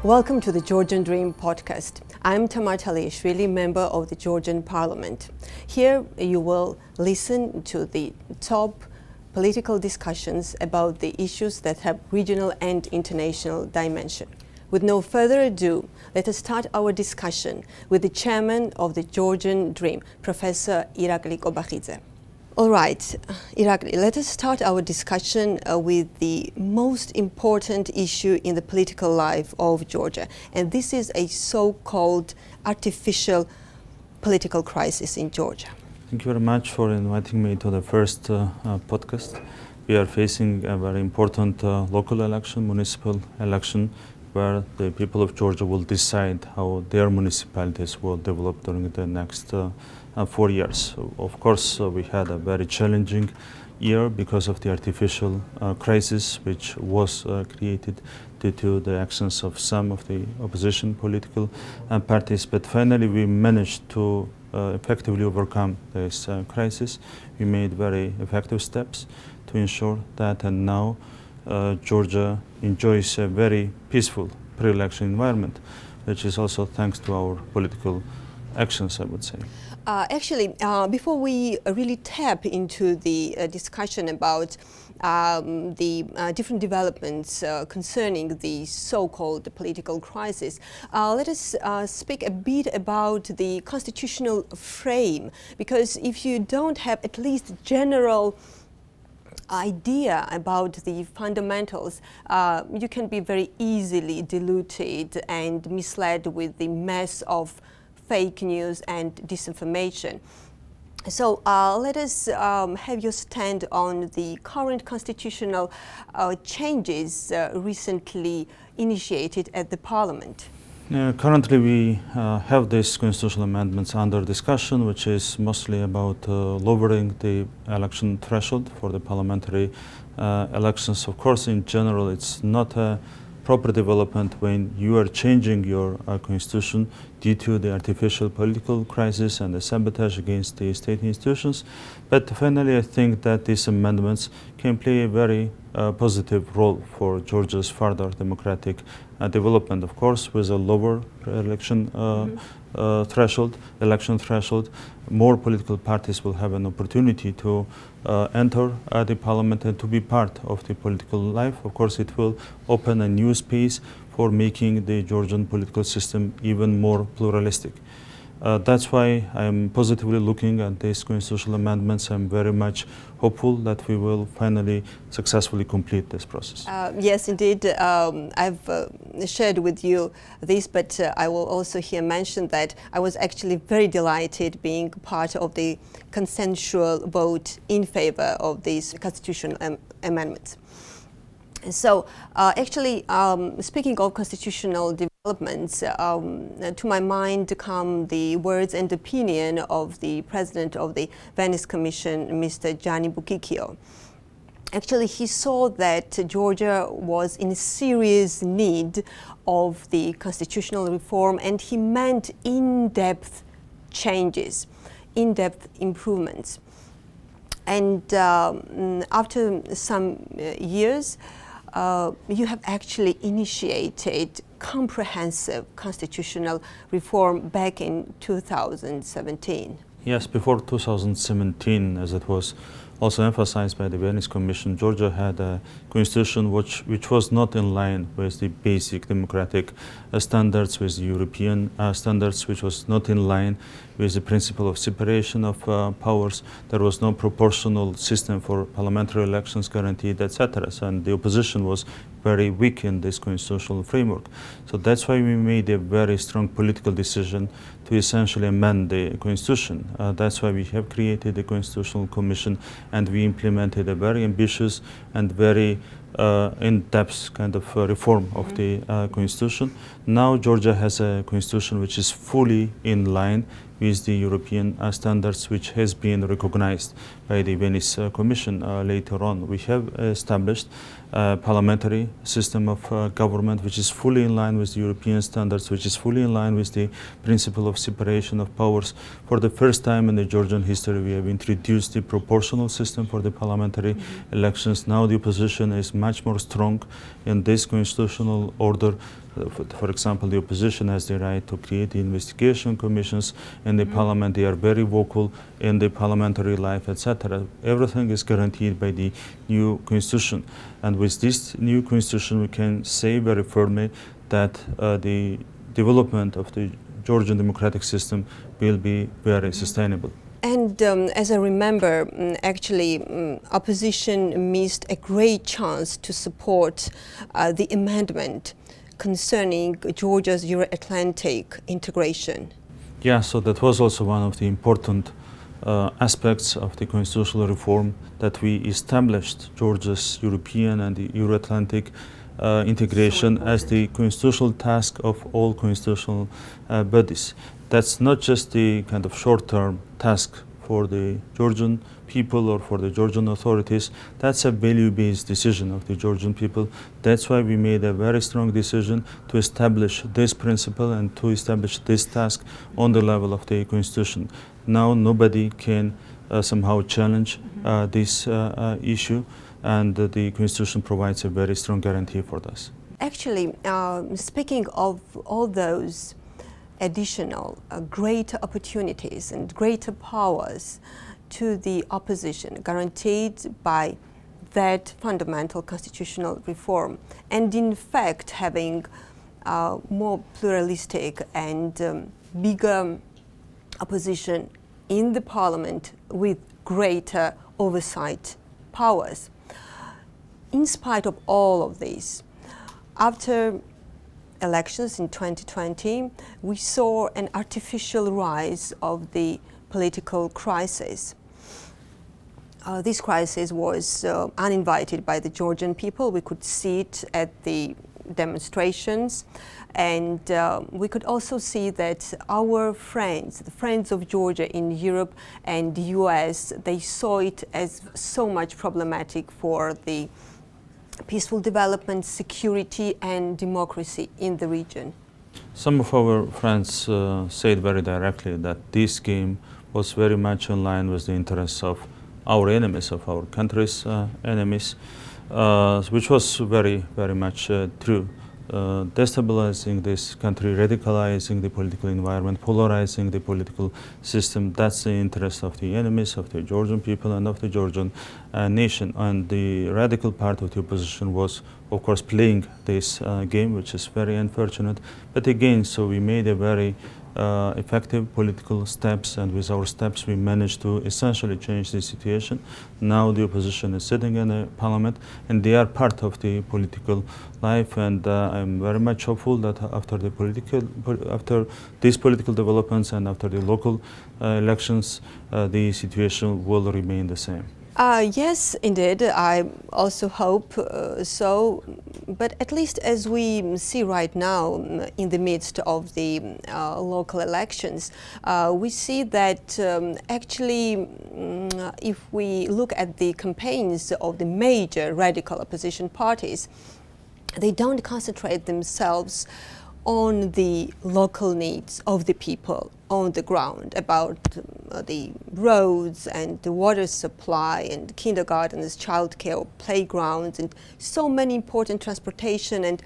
Welcome to the Georgian Dream podcast. I'm Tamar Taliashvili, member of the Georgian Parliament. Here you will listen to the top political discussions about the issues that have regional and international dimension. With no further ado, let us start our discussion with the chairman of the Georgian Dream, Professor Irakli Kobakhidze. All right, Irakli, let us start our discussion with the most important issue in the political life of Georgia, and this is a so-called artificial political crisis in Georgia. Thank you very much for inviting me to the first podcast. We are facing a very important local election, municipal election, where the people of Georgia will decide how their municipalities will develop during the next 4 years. So of course, we had a very challenging year because of the artificial crisis which was created due to the actions of some of the opposition political parties. But finally, we managed to effectively overcome this crisis. We made very effective steps to ensure that, and now Georgia enjoys a very peaceful pre-election environment, which is also thanks to our political actions, I would say. Before we really tap into the discussion about the different developments concerning the so-called political crisis, let us speak a bit about the constitutional frame, because if you don't have at least general idea about the fundamentals, you can be very easily deluded and misled with the mess of fake news and disinformation. So let us have your stand on the current constitutional changes recently initiated at the Parliament. Currently, we have these constitutional amendments under discussion, which is mostly about lowering the election threshold for the parliamentary elections. Of course, in general, it's not a proper development when you are changing your constitution due to the artificial political crisis and the sabotage against the state institutions. But finally, I think that these amendments can play a very positive role for Georgia's further democratic development. Of course, with a lower election election threshold, more political parties will have an opportunity to enter the parliament and to be part of the political life. Of course, it will open a new space for making the Georgian political system even more pluralistic. That's why I'm positively looking at these constitutional amendments. I'm very much hopeful that we will finally successfully complete this process. Yes, indeed. I've shared with you this, but I will also here mention that I was actually very delighted being part of the consensual vote in favor of these constitutional amendments. So speaking of constitutional developments, to my mind come the words and opinion of the president of the Venice Commission, Mr. Gianni Buchicchio. Actually, he saw that Georgia was in serious need of the constitutional reform, and he meant in-depth changes, in-depth improvements. And after some years, you have actually initiated comprehensive constitutional reform back in 2017. Yes, before 2017, as it was also emphasized by the Venice Commission, Georgia had a constitution which was not in line with the basic democratic standards, with the European standards, which was not in line with the principle of separation of powers. There was no proportional system for parliamentary elections guaranteed, etc. And the opposition was very weak in this constitutional framework. So that's why we made a very strong political decision to essentially amend the constitution. That's why we have created the Constitutional Commission, and we implemented a very ambitious and very in-depth kind of reform of the constitution. Now Georgia has a constitution which is fully in line with the European standards, which has been recognized by the Venice Commission later on. We have established a parliamentary system of government which is fully in line with the European standards, which is fully in line with the principle of separation of powers. For the first time in the Georgian history, we have introduced the proportional system for the parliamentary elections. Now the opposition is much more strong in this constitutional order. For example, the opposition has the right to create the investigation commissions in the parliament. They are very vocal in the parliamentary life, etc. Everything is guaranteed by the new constitution. And with this new constitution, we can say very firmly that the development of the Georgian democratic system will be very sustainable. And as I remember, actually, opposition missed a great chance to support the amendment concerning Georgia's Euro-Atlantic integration. Yeah, so that was also one of the important aspects of the constitutional reform, that we established Georgia's European and the Euro-Atlantic integration as the constitutional task of all constitutional bodies. That's not just the kind of short-term task for the Georgian people or for the Georgian authorities. That's a value-based decision of the Georgian people. That's why we made a very strong decision to establish this principle and to establish this task on the level of the constitution. Now nobody can somehow challenge this issue, and the constitution provides a very strong guarantee for this. Actually, speaking of all those additional greater opportunities and greater powers to the opposition guaranteed by that fundamental constitutional reform, and in fact having more pluralistic and bigger opposition in the parliament with greater oversight powers. In spite of all of this, after elections in 2020, we saw an artificial rise of the political crisis. This crisis was uninvited by the Georgian people. We could see it at the demonstrations, and we could also see that our friends, the friends of Georgia in Europe and the US, they saw it as so much problematic for the peaceful development, security and democracy in the region. Some of our friends said very directly that this game was very much in line with the interests of our enemies, of our country's enemies, which was very, very much true. Destabilizing this country, radicalizing the political environment, polarizing the political system, that's the interest of the enemies of the Georgian people and of the Georgian nation. And the radical part of the opposition was, of course, playing this game, which is very unfortunate. But again, so we made a very effective political steps, and with our steps we managed to essentially change the situation. Now the opposition is sitting in the parliament and they are part of the political life, and I'm very much hopeful that after these political developments and after the local elections, the situation will remain the same. Yes, indeed. I also hope so. But at least as we see right now, in the midst of the local elections, we see that actually, if we look at the campaigns of the major radical opposition parties, they don't concentrate themselves on the local needs of the people on the ground, about the roads and the water supply and kindergartens, childcare, playgrounds, and so many important transportation and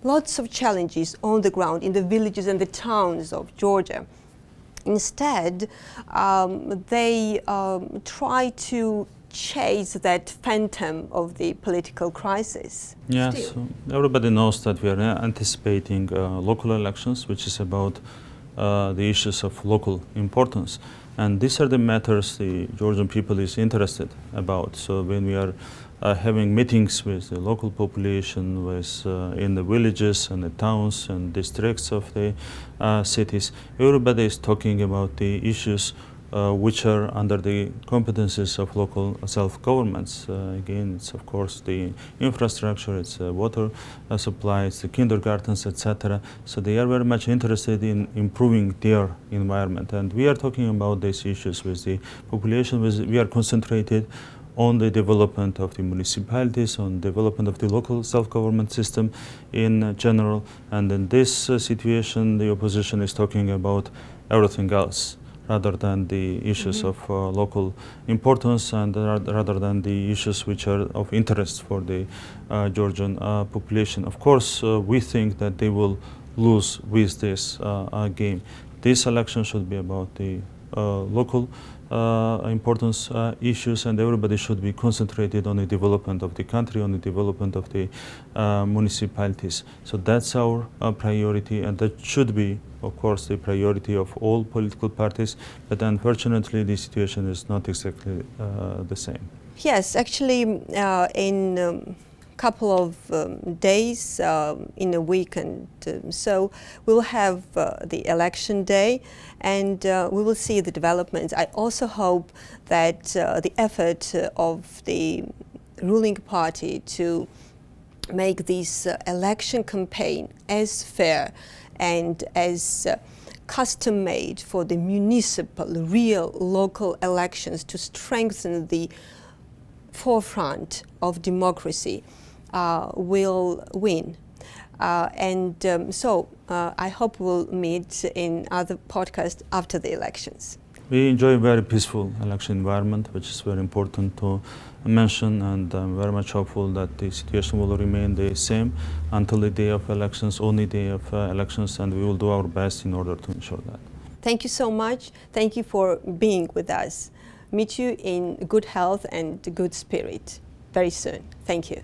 lots of challenges on the ground in the villages and the towns of Georgia. Instead, they try to chase that phantom of the political crisis. Yeah, so everybody knows that we are anticipating local elections, which is about the issues of local importance. And these are the matters the Georgian people is interested about. So when we are having meetings with the local population, with in the villages and the towns and districts of the cities, everybody is talking about the issues which are under the competencies of local self-governments. Again, it's of course the infrastructure, it's water supply, it's the kindergartens, etc. So they are very much interested in improving their environment. And we are talking about these issues with the population. We are concentrated on the development of the municipalities, on development of the local self-government system in general. And in this situation, the opposition is talking about everything else, rather than the issues of local importance, and rather than the issues which are of interest for the Georgian population. Of course, we think that they will lose with this game. This election should be about the local importance issues, and everybody should be concentrated on the development of the country, on the development of the municipalities. So that's our priority, and that should be, of course, the priority of all political parties. But unfortunately, the situation is not exactly the same. Yes, actually, in couple of days, in a week, and so we'll have the election day, and we will see the developments. I also hope that the effort of the ruling party to make this election campaign as fair and as custom-made for the municipal, real local elections to strengthen the forefront of democracy will win. So I hope we'll meet in other podcasts after the elections. We enjoy a very peaceful election environment, which is very important to mention, and I'm very much hopeful that the situation will remain the same until the day of elections, only day of elections, and we will do our best in order to ensure that. Thank you so much. Thank you for being with us. Meet you in good health and good spirit very soon. Thank you.